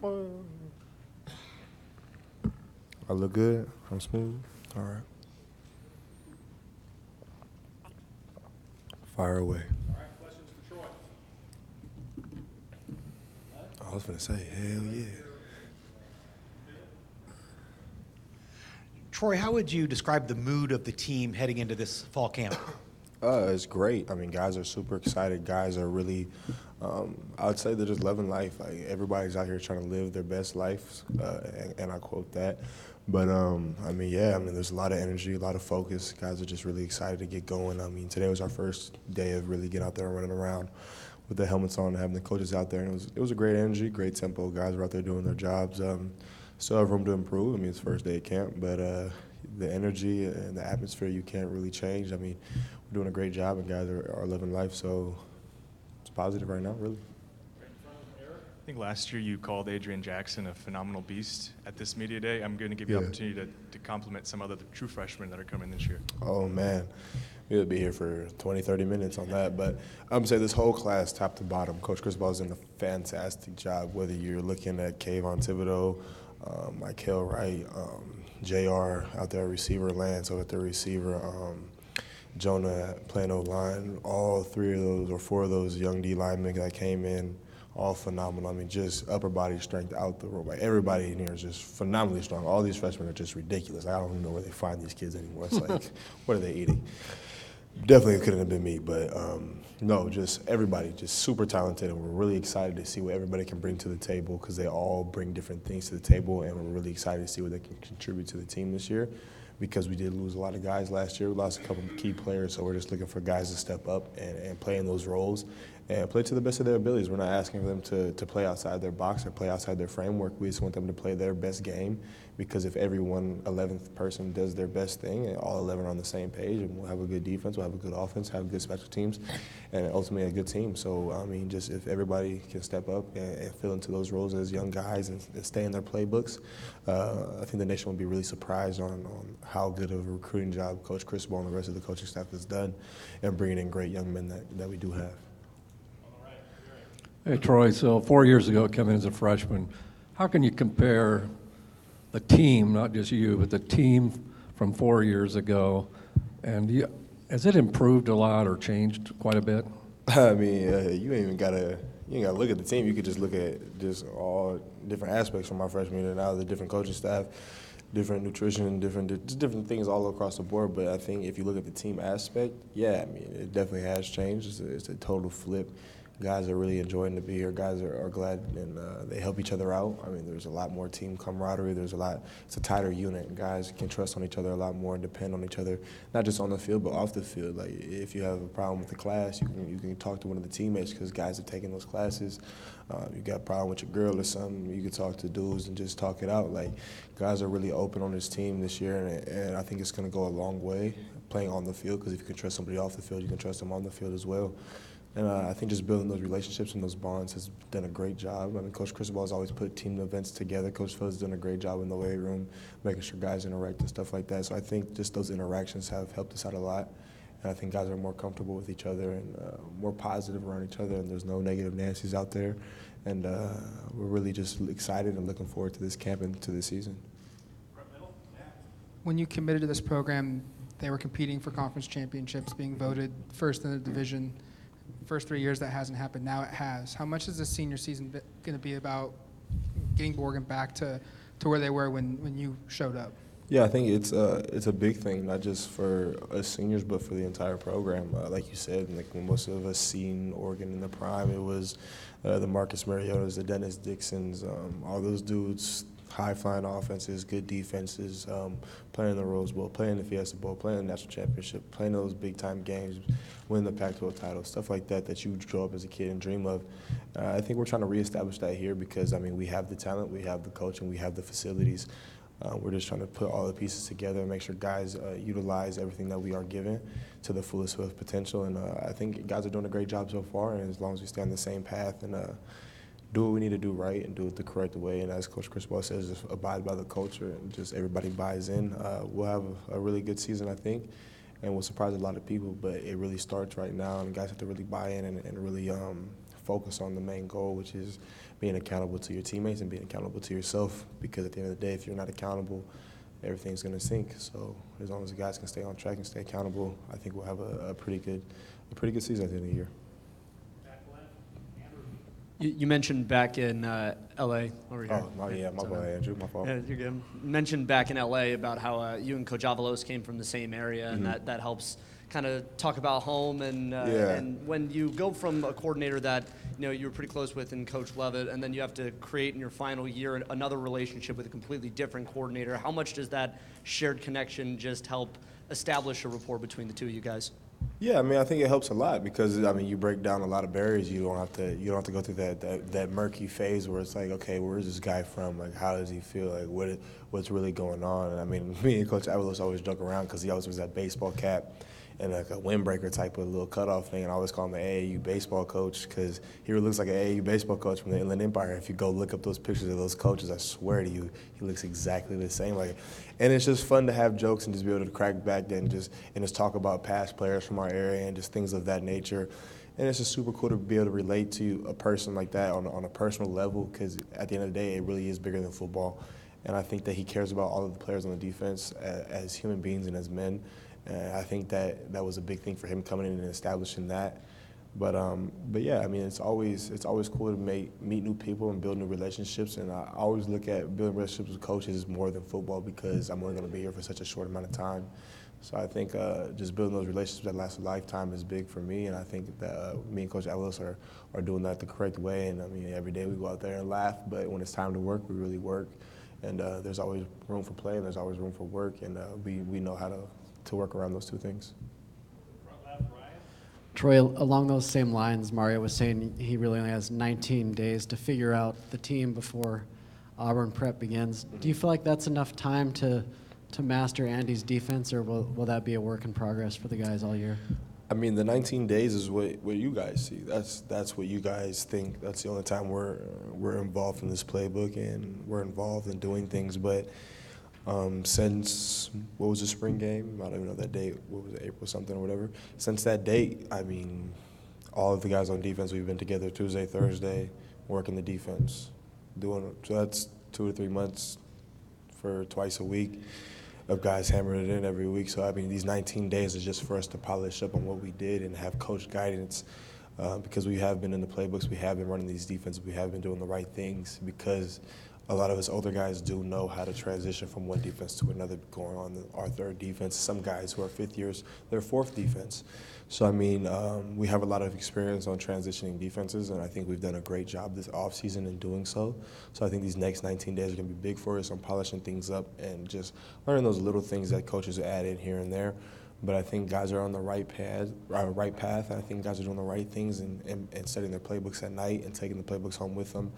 I look good. I'm smooth. All right. Fire away. All right, questions for Troy. I was going to say, hell yeah. Troy, how would you describe the mood of the team heading into this fall camp? It's great. I mean, guys are super excited. Guys are really, I would say they're just loving life. Like, everybody's out here trying to live their best lives, and I quote that. But, I mean, yeah, I mean, there's a lot of energy, a lot of focus. Guys are just really excited to get going. I mean, today was our first day of really getting out there and running around with the helmets on and having the coaches out there. And it was a great energy, great tempo. Guys were out there doing their jobs. Still have room to improve. I mean, it's first day of camp, but the energy and the atmosphere you can't really change. I mean, we're doing a great job, and guys are living life, so it's positive right now, really. I think last year you called Adrian Jackson a phenomenal beast at this media day. I'm going to give you the opportunity to compliment some other true freshmen that are coming this year. Oh, man. We'll be here for 20, 30 minutes on that. But I'm going to say this whole class, top to bottom, Coach Cristobal is doing a fantastic job, whether you're looking at Kayvon Thibodeau, Michael Wright, JR out there receiver, Lance out there receiver, Jonah playing O-line. All three of those or four of those young D linemen that came in, all phenomenal. I mean, just upper body strength out the room. Like, everybody in here is just phenomenally strong. All these freshmen are just ridiculous. I don't even know where they find these kids anymore. It's like, what are they eating? Definitely couldn't have been me, but no, just everybody, just super talented, and we're really excited to see what everybody can bring to the table because they all bring different things to the table, and we're really excited to see what they can contribute to the team this year because we did lose a lot of guys last year. We lost a couple of key players, so we're just looking for guys to step up and play in those roles and play to the best of their abilities. We're not asking for them to play outside their box or play outside their framework. We just want them to play their best game because if every 11th person does their best thing and all 11 are on the same page, and we'll have a good defense, we'll have a good offense, have good special teams, and ultimately a good team. So, I mean, just if everybody can step up and fill into those roles as young guys and stay in their playbooks, I think the nation will be really surprised on how good of a recruiting job Coach Cristobal and the rest of the coaching staff has done and bringing in great young men that we do have. Hey, Troy, so 4 years ago coming as a freshman, how can you compare the team, not just you, but the team from 4 years ago, and has it improved a lot or changed quite a bit? I mean, you ain't gotta look at the team. You could just look at just all different aspects from my freshman year and now the different coaching staff, different nutrition, different things all across the board. But I think if you look at the team aspect, yeah, I mean, it definitely has changed. It's a total flip. Guys are really enjoying to be here. Guys are glad, and they help each other out. I mean, there's a lot more team camaraderie. It's a tighter unit. Guys can trust on each other a lot more and depend on each other, not just on the field, but off the field. Like, if you have a problem with the class, you can talk to one of the teammates because guys are taking those classes. You got a problem with your girl or something, you can talk to dudes and just talk it out. Like, guys are really open on this team this year, and I think it's going to go a long way playing on the field because if you can trust somebody off the field, you can trust them on the field as well. And I think just building those relationships and those bonds has done a great job. I mean, Coach Cristobal has always put team events together. Coach Phil has done a great job in the weight room, making sure guys interact and stuff like that. So I think just those interactions have helped us out a lot. And I think guys are more comfortable with each other and more positive around each other, and there's no negative Nancy's out there. And we're really just excited and looking forward to this camp and to this season. When you committed to this program, they were competing for conference championships, being voted first in the division. First 3 years that hasn't happened. Now it has. How much is the senior season going to be about getting Morgan back to where they were when you showed up? Yeah, I think it's a big thing, not just for us seniors, but for the entire program. Like you said, like when most of us seen Oregon in the prime, it was the Marcus Mariotas, the Dennis Dixons, all those dudes, high-flying offenses, good defenses, playing the Rose Bowl, playing the Fiesta Bowl, playing the National Championship, playing those big-time games, winning the Pac-12 title, stuff like that you grow up as a kid and dream of. I think we're trying to reestablish that here because, I mean, we have the talent, we have the coaching, we have the facilities. We're just trying to put all the pieces together and make sure guys utilize everything that we are given to the fullest of potential. And I think guys are doing a great job so far, and as long as we stay on the same path and do what we need to do right and do it the correct way. And as Coach Cristobal says, just abide by the culture and just everybody buys in. We'll have a really good season, I think, and we'll surprise a lot of people. But it really starts right now, and guys have to really buy in and really focus on the main goal, which is being accountable to your teammates and being accountable to yourself, because at the end of the day, if you're not accountable, everything's going to sink. So as long as the guys can stay on track and stay accountable, I think we'll have a pretty good season at the end of the year. You mentioned back in L.A. over here. Oh, yeah, my bad, Andrew, my fault. Yeah, you're good. You mentioned back in L.A. about how you and Coach Avalos came from the same area, and that helps kind of talk about home. And when you go from a coordinator that you were pretty close with in Coach Levitt, and then you have to create in your final year another relationship with a completely different coordinator, how much does that shared connection just help establish a rapport between the two of you guys? Yeah, I mean, I think it helps a lot because, I mean, you break down a lot of barriers. You don't have to go through that murky phase where it's like, okay, where's this guy from? Like, how does he feel? Like, what's really going on? And I mean, me and Coach Avalos always joke around because he always was that baseball cap and like a windbreaker type of little cutoff thing, and I always call him the AAU baseball coach because he really looks like an AAU baseball coach from the Inland Empire. If you go look up those pictures of those coaches, I swear to you, he looks exactly the same. And it's just fun to have jokes and just be able to crack back and just talk about past players from our area and just things of that nature. And it's just super cool to be able to relate to a person like that on a personal level, because at the end of the day, it really is bigger than football. And I think that he cares about all of the players on the defense as human beings and as men. And I think that was a big thing for him coming in and establishing that. But yeah, I mean, it's always cool to meet new people and build new relationships. And I always look at building relationships with coaches as more than football, because I'm only going to be here for such a short amount of time. So I think just building those relationships that last a lifetime is big for me. And I think that me and Coach Avalos are doing that the correct way. And I mean, every day we go out there and laugh, but when it's time to work, we really work. And there's always room for play and there's always room for work. And we know how to work around those two things. Troy, along those same lines, Mario was saying he really only has 19 days to figure out the team before Auburn prep begins. Do you feel like that's enough time to master Andy's defense, or will that be a work in progress for the guys all year? I mean, the 19 days is what you guys see. That's what you guys think. That's the only time we're involved in this playbook and we're involved in doing things. But since, what was the spring game? I don't even know that date. What was it, April something or whatever? Since that date, I mean, all of the guys on defense, we've been together Tuesday, Thursday, working the defense. So that's 2 to 3 months for twice a week of guys hammering it in every week. So, I mean, these 19 days is just for us to polish up on what we did and have coach guidance, because we have been in the playbooks, we have been running these defenses, we have been doing the right things, because a lot of us older guys do know how to transition from one defense to another, going on our third defense. Some guys who are fifth years, their fourth defense. So, I mean, we have a lot of experience on transitioning defenses, and I think we've done a great job this offseason in doing so. So I think these next 19 days are going to be big for us on polishing things up and just learning those little things that coaches add in here and there. But I think guys are on the right path. And I think guys are doing the right things and studying their playbooks at night and taking the playbooks home with them.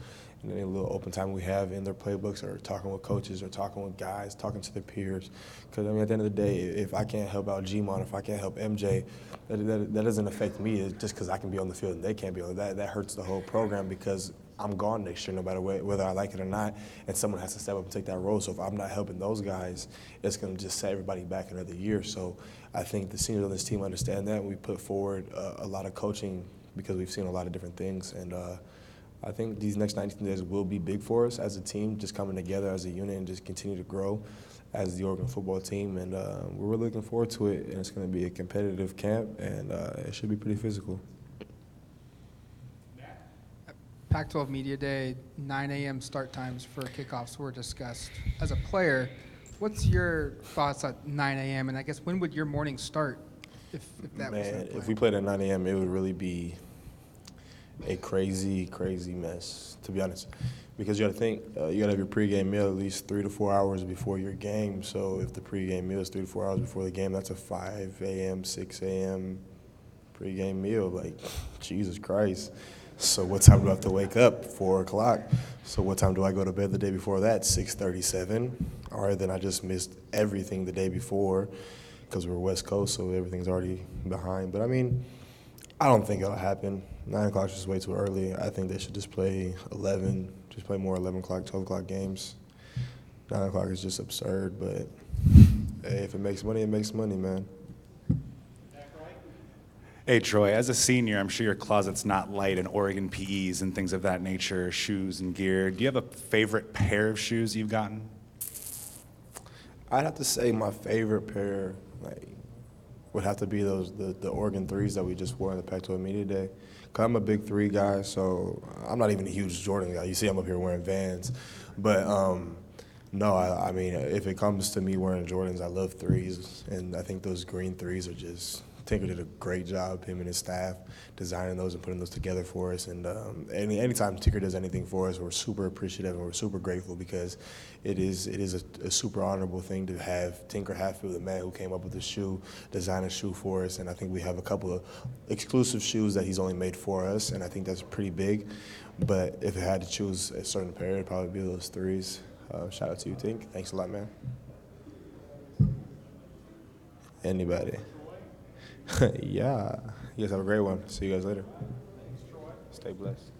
And any little open time we have in their playbooks, or talking with coaches, or talking with guys, talking to their peers. Because, I mean, at the end of the day, if I can't help out G-Mon, if I can't help MJ, that doesn't affect me. It's just because I can be on the field and they can't be on that. That hurts the whole program, because I'm gone next year no matter whether I like it or not, and someone has to step up and take that role. So if I'm not helping those guys, it's going to just set everybody back another year. So I think the seniors on this team understand that. We put forward a lot of coaching because we've seen a lot of different things. And I think these next 19 days will be big for us as a team, just coming together as a unit and just continue to grow as the Oregon football team. And we're really looking forward to it. And it's going to be a competitive camp, and it should be pretty physical. Pac-12 Media Day, 9 a.m. start times for kickoffs were discussed. As a player, what's your thoughts at 9 a.m.? And I guess when would your morning start if that was the plan? If we played at 9 a.m., it would really be a crazy, crazy mess, to be honest. Because you got to think, you got to have your pregame meal at least 3 to 4 hours before your game. So if the pregame meal is 3 to 4 hours before the game, that's a 5 a.m., 6 a.m. pregame meal. Like, Jesus Christ. So what time do I have to wake up? 4 o'clock. So what time do I go to bed the day before that? 6:37. All right, then I just missed everything the day before because we're West Coast, so everything's already behind. But, I mean, I don't think it'll happen. 9 o'clock is just way too early. I think they should just play 11, just play more 11 o'clock, 12 o'clock games. 9 o'clock is just absurd, but, hey, if it makes money, it makes money, man. Hey, Troy, as a senior, I'm sure your closet's not light in Oregon PEs and things of that nature, shoes and gear. Do you have a favorite pair of shoes you've gotten? I'd have to say my favorite pair, would have to be the Oregon 3s that we just wore in the Pac-12 Media Day. Cause I'm a big 3 guy, so I'm not even a huge Jordan guy. You see I'm up here wearing Vans. But no, I mean, if it comes to me wearing Jordans, I love 3s. And I think those green 3s are just, Tinker did a great job, him and his staff, designing those and putting those together for us. And anytime Tinker does anything for us, we're super appreciative and we're super grateful because it is a super honorable thing to have Tinker Hatfield, the man who came up with the shoe, design a shoe for us. And I think we have a couple of exclusive shoes that he's only made for us, and I think that's pretty big. But if I had to choose a certain pair, it'd probably be those 3s. Shout out to you, Tink. Thanks a lot, man. Anybody? Yeah. You guys have a great one. See you guys later. Stay blessed.